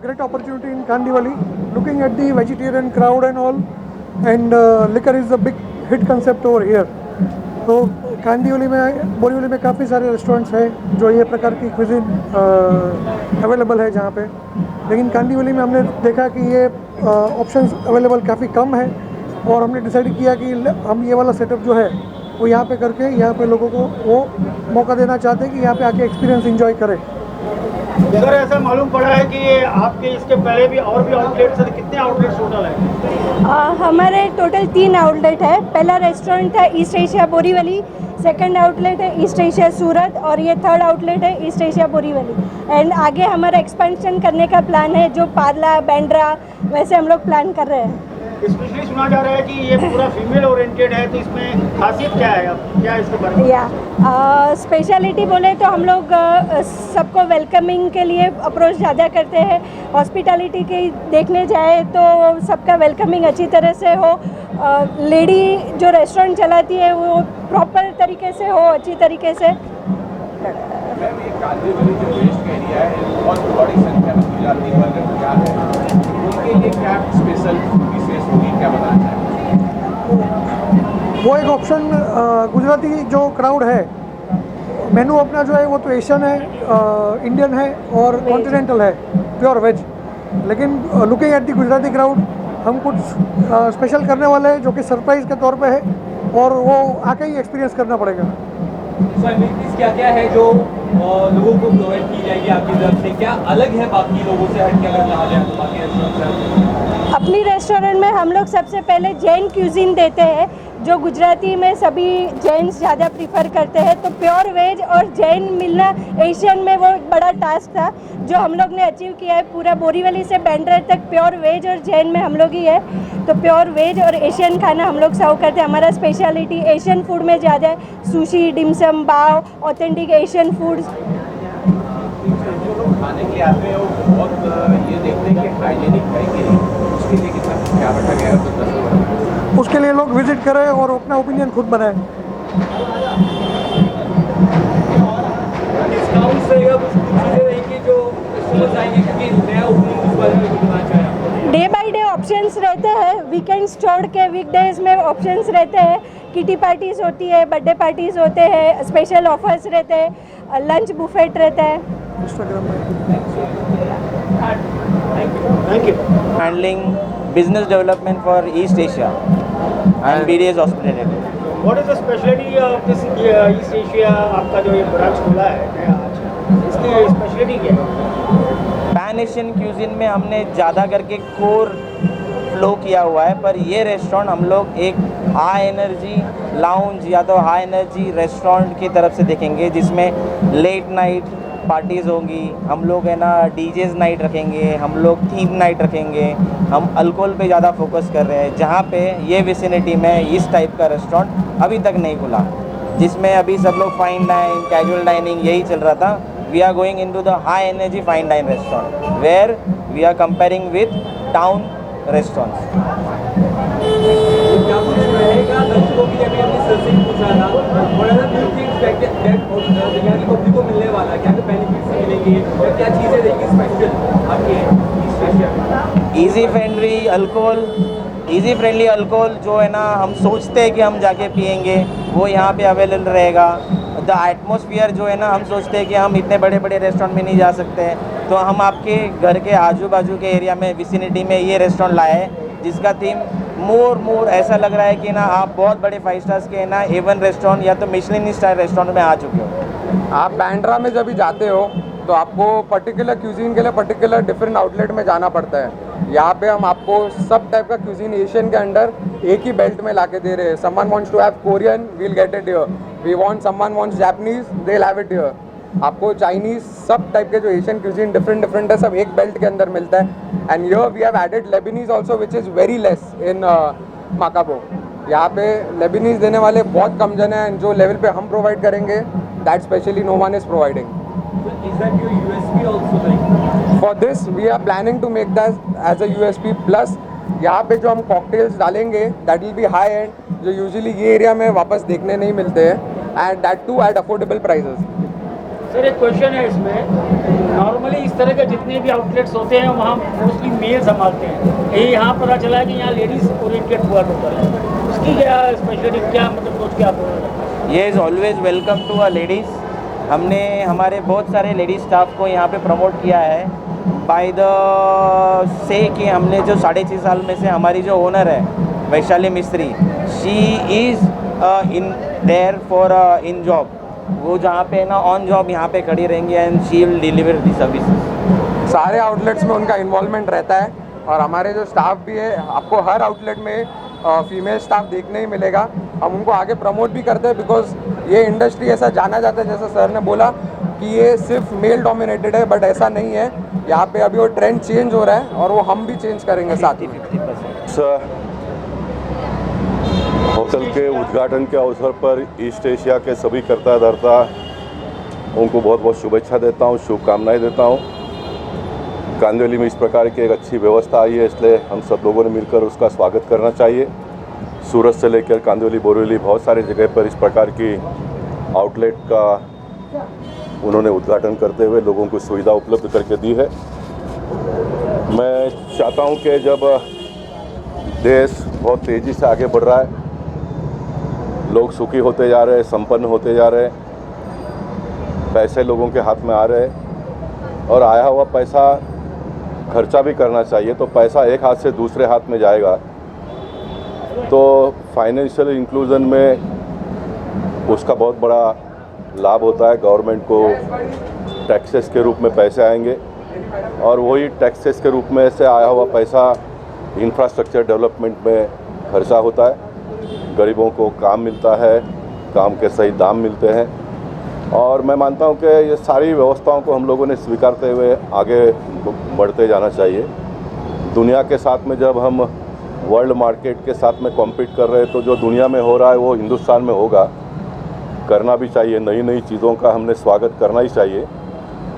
great opportunity in Kandivali, looking at the vegetarian crowd and all, and liquor is a big hit concept over here. तो कांदीवली में बोरीवली में काफ़ी सारे restaurants हैं जो ये प्रकार की क्विज़िन अवेलेबल है जहाँ पे, लेकिन कांदीवली में हमने देखा कि ये ऑप्शंस अवेलेबल काफ़ी कम है और हमने डिसाइड किया कि हम ये वाला सेटअप जो है वो यहाँ पे करके यहाँ पे लोगों को वो मौका देना चाहते हैं कि यहाँ पे आके एक्सपीरियंस एंजॉय करें। सर ऐसा मालूम पड़ा है कि ये आपके इसके पहले भी और भी आउटलेट्स हैं, कितने आउटलेट्स टोटल है? हमारे टोटल 3 आउटलेट है। पहला रेस्टोरेंट था east Asia Borivali, second outlet है ईस्ट एशिया सूरत और ये थर्ड आउटलेट है ईस्ट एशिया बोरीवली। एंड आगे हमारा एक्सपेंशन करने का प्लान है, जो पार्ला बैंड्रा वैसे हम लोग प्लान कर रहे हैं। स्पेशली सुना जा रहा है कि ये पूरा फीमेल ओरिएंटेड है, तो इसमें खासियत क्या है, अब क्या है इसके बारे में? या स्पेशलिटी बोले तो हम लोग सबको वेलकमिंग के लिए अप्रोच ज़्यादा करते हैं। हॉस्पिटैलिटी की देखने जाए तो सबका वेलकमिंग अच्छी तरह से हो, लेडी जो रेस्टोरेंट चलाती है वो प्रॉपर तरीके से हो, अच्छी तरीके से। मैम ये कांदी वाली जो वेस्ट का एरिया है बहुत बड़ी संख्या में गुजराती वर्ग क्या है, उनके लिए क्या स्पेशल विशेष होगी, क्या बताना चाहेंगे? वो एक ऑप्शन गुजराती जो क्राउड है, मेनू अपना जो है वो तो एशियन है, इंडियन है और कॉन्टिनेंटल है, प्योर वेज। लेकिन looking at the Gujarati crowd हम कुछ स्पेशल करने वाले हैं जो कि सरप्राइज के तौर पे है और वो आके ही एक्सपीरियंस करना पड़ेगा। सो एमिनिटीज क्या क्या है जो लोगों को प्रोवाइड की जाएगी आपकी तरफ से, क्या अलग है बाकी लोगों से हट के अगर कहा जाए तो बाकी रेस्टोरेंट से? अपनी रेस्टोरेंट में हम लोग सबसे पहले जैन क्यूजिन देते हैं, जो गुजराती में सभी जैन्स ज़्यादा प्रीफर करते हैं। तो प्योर वेज और जैन मिलना एशियन में वो एक बड़ा टास्क था जो हम लोग ने अचीव किया है। पूरा बोरीवली से बैंड्रा तक प्योर वेज और जैन में हम लोग ही है। तो प्योर वेज और एशियन खाना हम लोग सर्व करते हैं। हमारा स्पेशलिटी एशियन फूड में ज़्यादा है, सुशी, डिमसम, बाव, ऑथेंटिक एशियन फूड्स। जो लोग खाने के लिए आते हैं वो बहुत ये देखते हैं कि हाइजीनिक है कि नहीं, उसके लिए कितना क्या रखा गया है तो 10 लोग उसके लिए लोग विजिट करें और अपना ओपिनियन खुद बनाएं। डिस्काउंट्स रहेगा, कुछ चीज़ें रहेंगी जो कस्टमर्स आएंगे क्योंकि नया ओपनिंग उस बारे में कुछ बताना चाहें आप? डे बाय डे ऑप्शंस रहते हैं, वीकेंड्स छोड़ के वीकडेज में ऑप्शंस रहते हैं। किटी पार्टीज होती है, बर्थडे पार्टीज होते हैं, स्पेशल ऑफर्स रहते हैं, लंच बुफेट रहता है। इंस्टाग्राम में thank you. handling business development for East Asia and BDS Hospitality. What is the speciality of this east Asia, आपका जो ये ब्रांच खुला है नया आज, इसकी स्पेशलिटी क्या है? पैन एशियन क्यूजिन में हमने ज़्यादा करके कोर फ्लो किया हुआ है, पर ये रेस्टोरेंट हम लोग एक हाई एनर्जी लाउंज या तो हाई एनर्जी रेस्टोरेंट की तरफ से देखेंगे, जिसमें लेट नाइट पार्टीज़ होंगी, हम लोग है ना डीजेज़ नाइट रखेंगे, हम लोग थीम नाइट रखेंगे। हम अल्कोहल पे ज़्यादा फोकस कर रहे हैं, जहाँ पे ये विसिनिटी में इस टाइप का रेस्टोरेंट अभी तक नहीं खुला, जिसमें अभी सब लोग फाइन डाइन, कैजुअल डाइनिंग यही चल रहा था। We are going into the high energy fine dine restaurant where we are comparing with town restaurants. क्या कुछ रहेगा लंच को भी? अभी हमने सर से ही पूछा था, और अगर न्यू थिंग्स यानी पब्लिक को मिलने वाला क्या क्या बेनिफिट्स मिलेंगे या क्या चीज़ें रहेंगी स्पेशल आपके ईस्ट एशिया में? ईजी फ्रेंडली अल्कोहल जो है ना हम सोचते हैं कि हम जाके पियेंगे, वो यहाँ पे अवेलेबल रहेगा। द एटमॉस्फेयर जो है ना हम सोचते हैं कि हम इतने बड़े बड़े रेस्टोरेंट में नहीं जा सकते हैं, तो हम आपके घर के आजू बाजू के एरिया में विसिनिटी में ये रेस्टोरेंट लाए हैं, जिसका थीम मोर ऐसा लग रहा है कि ना आप बहुत बड़े 5 स्टार्स के ना A1 रेस्टोरेंट या तो मिशलिन स्टार रेस्टोरेंट में आ चुके हो। आप बैंड्रा में जब भी जाते हो तो आपको पर्टिकुलर क्यूजीन के लिए पर्टिकुलर डिफरेंट आउटलेट में जाना पड़ता है। यहाँ पे हम आपको सब टाइप का क्यूजीन एशियन के अंडर एक ही बेल्ट में लाके दे रहे हैं। Someone wants to have Korean, we will get it here. We want someone wants Japanese, they will have it here. आपको चाइनीज सब टाइप के जो एशियन क्यूजीन डिफरेंट है, सब एक बेल्ट के अंदर मिलता है। And here we have added Lebanese also which is very less in माकाबो। यहाँ पे लेबनीज देने वाले बहुत कम जन हैं, जो लेवल पे हम प्रोवाइड करेंगे that specially no one is providing. Is that your USP also like? For this we are planning to make that as a USP plus यहाँ पे जो हम कॉकटेल्स डालेंगे that will be high end, जो usually ये area में वापस देखने नहीं मिलते हैं, and that too at affordable prices. Sir एक क्वेश्चन है इसमें, नॉर्मली इस तरह के जितने भी आउटलेट्स होते हैं वहाँ मोस्टली मेल संभालते हैं, यही यहाँ पता चला है कि यहाँ लेडीज़ ओरिएंटेड हुआ टोटल है, उसकी क्या स्पेशलिटी, क्या मतलब सोच के आप? ये is always welcome to a ladies. हमने हमारे बहुत सारे लेडीज़ स्टाफ को यहाँ पे प्रमोट किया है बाय द से कि हमने जो 6.5 साल में से हमारी जो ओनर है वैशाली मिस्त्री, she is in their for in job, वो जहाँ पे ना ऑन जॉब यहाँ पे खड़ी रहेंगी and she will deliver the services. सारे आउटलेट्स में उनका इन्वॉल्वमेंट रहता है, और हमारे जो स्टाफ भी है, आपको हर आउटलेट में फीमेल स्टाफ देखने ही मिलेगा। हम उनको आगे प्रमोट भी करते हैं बिकॉज ये इंडस्ट्री ऐसा जाना जाता है, जैसा सर ने बोला कि ये सिर्फ मेल डोमिनेटेड है, बट ऐसा नहीं है। यहाँ पे अभी वो ट्रेंड चेंज हो रहा है और वो हम भी चेंज करेंगे साथ ही। 50%। होटल के उद्घाटन के अवसर पर ईस्ट एशिया के सभी कर्ता धर्ता उनको बहुत बहुत शुभेच्छा देता हूँ, शुभकामनाएं देता हूँ। कांदिवली में इस प्रकार की एक अच्छी व्यवस्था आई है, इसलिए हम सब लोगों ने मिलकर उसका स्वागत करना चाहिए। सूरत से लेकर कांदिवली, बोरीवली बहुत सारी जगह पर इस प्रकार की आउटलेट का उन्होंने उद्घाटन करते हुए लोगों को सुविधा उपलब्ध करके दी है। मैं चाहता हूं कि जब देश बहुत तेज़ी से आगे बढ़ रहा है, लोग सुखी होते जा रहे हैं, संपन्न होते जा रहे हैं, पैसे लोगों के हाथ में आ रहे हैं और आया हुआ पैसा खर्चा भी करना चाहिए, तो पैसा एक हाथ से दूसरे हाथ में जाएगा तो फाइनेंशियल इंक्लूजन में उसका बहुत बड़ा लाभ होता है। गवर्नमेंट को टैक्सेस के रूप में पैसे आएंगे और वही टैक्सेस के रूप में से आया हुआ पैसा इंफ्रास्ट्रक्चर डेवलपमेंट में खर्चा होता है, गरीबों को काम मिलता है, काम के सही दाम मिलते हैं और मैं मानता हूं कि ये सारी व्यवस्थाओं को हम लोगों ने स्वीकारते हुए आगे बढ़ते जाना चाहिए। दुनिया के साथ में जब हम वर्ल्ड मार्केट के साथ में कॉम्पीट कर रहे हैं तो जो दुनिया में हो रहा है वो हिंदुस्तान में होगा, करना भी चाहिए। नई नई चीज़ों का हमने स्वागत करना ही चाहिए,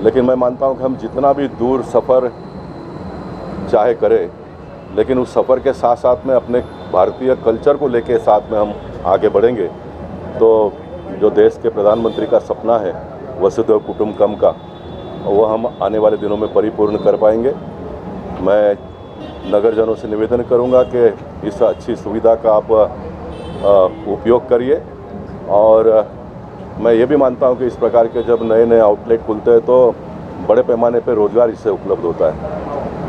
लेकिन मैं मानता हूं कि हम जितना भी दूर सफ़र चाहे करें, लेकिन उस सफ़र के साथ साथ में अपने भारतीय कल्चर को लेके साथ में हम आगे बढ़ेंगे तो जो देश के प्रधानमंत्री का सपना है वसुधैव कुटुंबकम का, वो हम आने वाले दिनों में परिपूर्ण कर पाएंगे। मैं नगरजनों से निवेदन करूंगा कि इस अच्छी सुविधा का आप उपयोग करिए और मैं ये भी मानता हूं कि इस प्रकार के जब नए नए आउटलेट खुलते हैं तो बड़े पैमाने पर रोजगार इससे उपलब्ध होता है।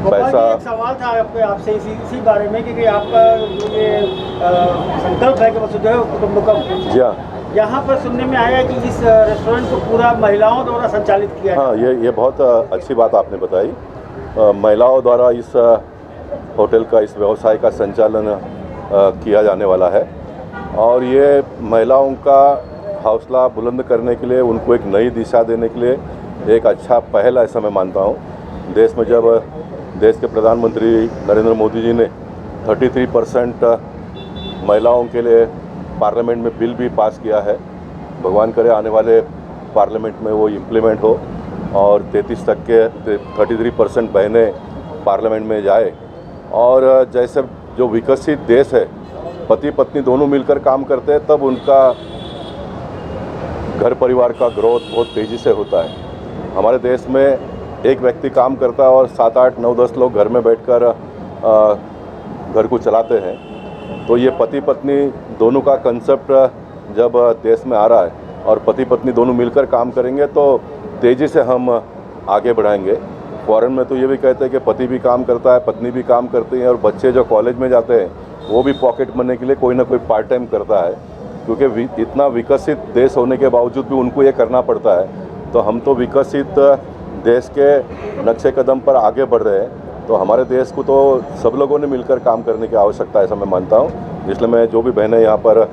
पैसा एक सवाल था आपसे इसी बारे में कि आपका जो ये संकल्प है कि वसुधैव कुटुंबकम, जी हाँ, यहाँ पर सुनने में आया कि इस रेस्टोरेंट को पूरा महिलाओं द्वारा संचालित किया है। हाँ, ये बहुत अच्छी बात आपने बताई। महिलाओं द्वारा इस होटल का, इस व्यवसाय का संचालन किया जाने वाला है और ये महिलाओं का हौसला बुलंद करने के लिए, उनको एक नई दिशा देने के लिए एक अच्छा पहल ऐसा मैं मानता हूँ। देश में जब देश के प्रधानमंत्री नरेंद्र मोदी जी ने 33% महिलाओं के लिए पार्लियामेंट में बिल भी पास किया है, भगवान करे आने वाले पार्लियामेंट में वो इम्प्लीमेंट हो और 33% बहनें पार्लियामेंट में जाए और जैसे जो विकसित देश है, पति पत्नी दोनों मिलकर काम करते हैं तब उनका घर परिवार का ग्रोथ बहुत तेज़ी से होता है। हमारे देश में एक व्यक्ति काम करता है और 7, 8, 9, 10 लोग घर में बैठकर घर को चलाते हैं, तो ये पति पत्नी दोनों का कंसेप्ट जब देश में आ रहा है और पति पत्नी दोनों मिलकर काम करेंगे तो तेज़ी से हम आगे बढ़ाएंगे। फॉरेन में तो ये भी कहते हैं कि पति भी काम करता है, पत्नी भी काम करती है और बच्चे जो कॉलेज में जाते हैं वो भी पॉकेट मनी के लिए कोई ना कोई पार्ट टाइम करता है, क्योंकि इतना विकसित देश होने के बावजूद भी उनको ये करना पड़ता है। तो हम तो विकसित देश के नक्शे कदम पर आगे बढ़ रहे हैं, तो हमारे देश को तो सब लोगों ने मिलकर काम करने की आवश्यकता है, ऐसा मैं मानता हूँ। इसलिए मैं जो भी बहनें यहाँ पर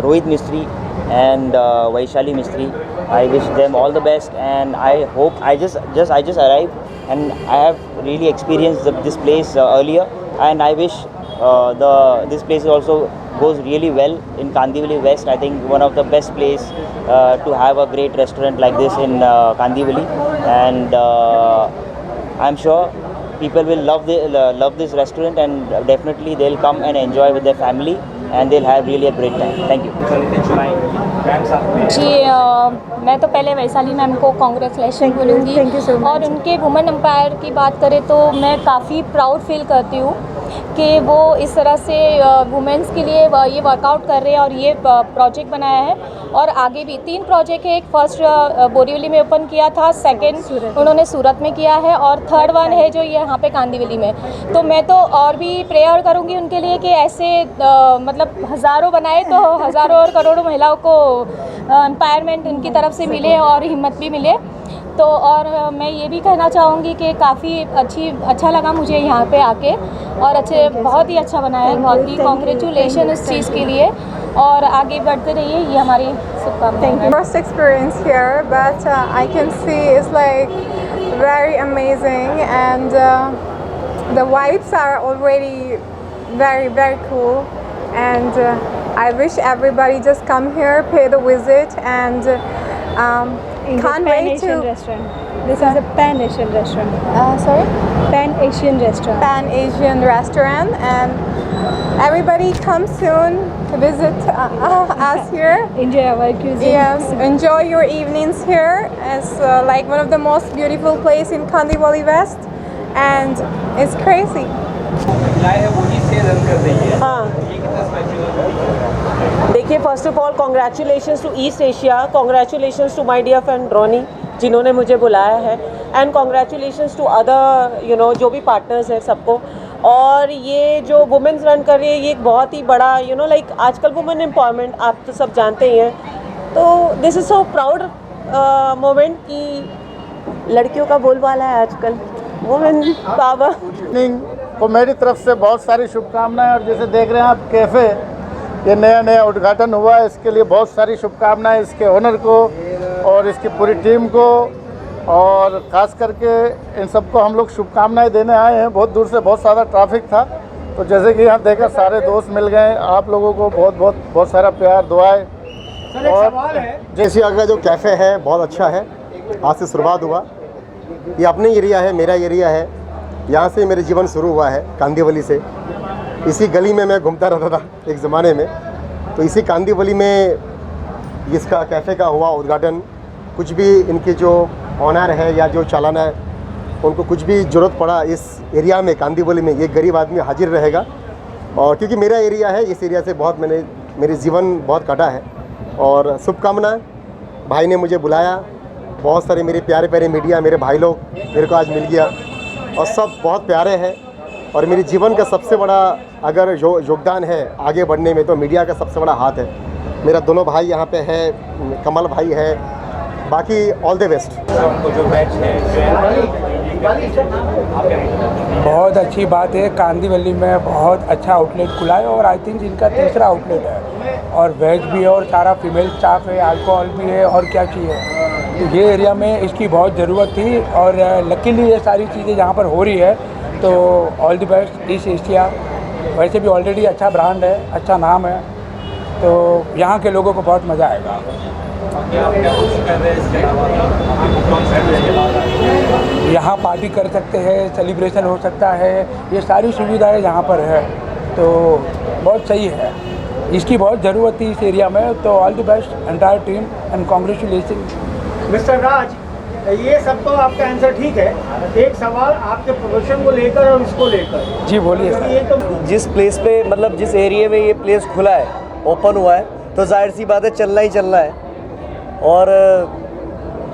Rohit Mistry and Vaishali Mistry, I wish them all the best and I hope I just arrived and I have really experienced this place earlier and I wish this place also goes really well in Kandivali West. I think one of the best place to have a great restaurant like this in Kandivali and I'm sure people will love this restaurant and definitely they'll come and enjoy with their family and they'll have really a great time. Thank you. जी मैं तो पहले Vaishali ma'am को congratulation बोलूँगी और उनके women empire की बात करें तो मैं काफ़ी प्राउड फील करती हूँ कि वो इस तरह से वुमेंस के लिए ये वर्कआउट कर रहे हैं और ये प्रोजेक्ट बनाया है और आगे भी 3 प्रोजेक्ट है। एक फर्स्ट बोरीवली में ओपन किया था, सेकंड उन्होंने सूरत में किया है और थर्ड वन है जो ये यहाँ पे कांदिवली में। तो मैं तो और भी प्रेयर करूँगी उनके लिए कि ऐसे मतलब हज़ारों बनाए तो हज़ारों और करोड़ों महिलाओं को एम्पावरमेंट उनकी तरफ से मिले और हिम्मत भी मिले। तो और मैं ये भी कहना चाहूँगी कि काफ़ी अच्छा लगा मुझे यहाँ पे आके और बहुत ही अच्छा बनाया है, बहुत ही कॉन्ग्रेचुलेशन इस चीज़ के लिए और आगे बढ़ते रहिए, ये हमारी शुभकामनाएं। First experience here, but I can see it's like very amazing and the vibes are already very cool and I wish everybody just come here, pay the visit, and can't wait to. restaurant. This is a Pan-Asian restaurant. Sorry, Pan-Asian restaurant. Pan-Asian restaurant, and everybody come soon to visit us here. Enjoy our cuisine. Yes, enjoy your evenings here. It's like one of the most beautiful place in Kandivali West, and it's crazy. हाँ, देखिए first of all congratulations to East Asia, congratulations to my dear friend Ronnie जिन्होंने मुझे बुलाया है, and congratulations to other जो भी partners हैं सबको। और ये जो वुमेन्स रन कर रही है ये एक बहुत ही बड़ा लाइक आजकल वुमेन एम्पावरमेंट आप तो सब जानते ही हैं, तो this is so proud moment कि लड़कियों का बोलबाला है आजकल, वुमेन पावर। को मेरी तरफ से बहुत सारी शुभकामनाएं, और जैसे देख रहे हैं आप कैफ़े ये नया उद्घाटन हुआ है, इसके लिए बहुत सारी शुभकामनाएं इसके ओनर को और इसकी पूरी टीम को, और ख़ास करके इन सबको हम लोग शुभकामनाएं देने आए हैं। बहुत दूर से बहुत सारा ट्रैफिक था, तो जैसे कि यहाँ देखा सारे दोस्त मिल गए, आप लोगों को बहुत सारा प्यार दुआएं। और एशिया का जो कैफ़े है बहुत अच्छा है, आज से शुरुआत हुआ, ये अपने एरिया है, मेरा एरिया है, यहाँ से मेरे जीवन शुरू हुआ है कांदीवली से। इसी गली में मैं घूमता रहता था एक ज़माने में, तो इसी कांदीवली में इसका कैफ़े का हुआ उद्घाटन। कुछ भी इनके जो ऑनर है या जो चालान है उनको कुछ भी ज़रूरत पड़ा इस एरिया में कांदीवली में, ये गरीब आदमी हाजिर रहेगा। और क्योंकि मेरा एरिया है, इस एरिया से बहुत मेरे जीवन बहुत कटा है। और शुभकामनाएं, भाई ने मुझे बुलाया, बहुत सारे मेरे प्यारे प्यारे मीडिया मेरे भाई लोग मेरे को आज मिल गया, और सब बहुत प्यारे हैं। और मेरे जीवन का सबसे बड़ा अगर योगदान है आगे बढ़ने में तो मीडिया का सबसे बड़ा हाथ है। मेरा दोनों भाई यहाँ पे है, कमल भाई है, बाकी ऑल द बेस्ट। बहुत अच्छी बात है, कांदीवली में बहुत अच्छा आउटलेट खुला है, और आई थिंक इनका तीसरा आउटलेट है, और वेज भी है और सारा फीमेल स्टाफ है, अल्कोहल भी है, और क्या चाहिए। तो ये एरिया में इसकी बहुत ज़रूरत थी, और लकीली ये सारी चीज़ें यहाँ पर हो रही है, तो all the best east Asia. वैसे भी ऑलरेडी अच्छा ब्रांड है, अच्छा नाम है, तो यहाँ के लोगों को बहुत मज़ा आएगा। यहाँ पार्टी कर सकते हैं, सेलिब्रेशन हो सकता है, ये सारी सुविधाएं यहाँ पर है, तो बहुत सही है। इसकी बहुत ज़रूरत थी इस एरिया में, तो all the best entire team and congratulation. Mister Raj, ये सब तो आपका आंसर ठीक है, एक सवाल आपके प्रोफेशन को लेकर और इसको लेकर। जी बोलिए सर। ये तो जिस प्लेस पे मतलब जिस एरिया में ये प्लेस खुला है, ओपन हुआ है, तो जाहिर सी बात है चलना ही चलना है। और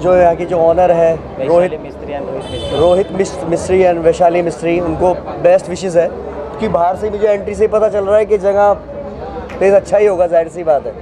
जो यहाँ के जो ऑनर है रोहित मिस्त्री एंड वैशाली मिस्त्री, उनको बेस्ट विशेज़ है, क्योंकि बाहर से मुझे एंट्री से पता चल रहा है कि जगह प्लेस अच्छा ही होगा, जाहिर सी बात है।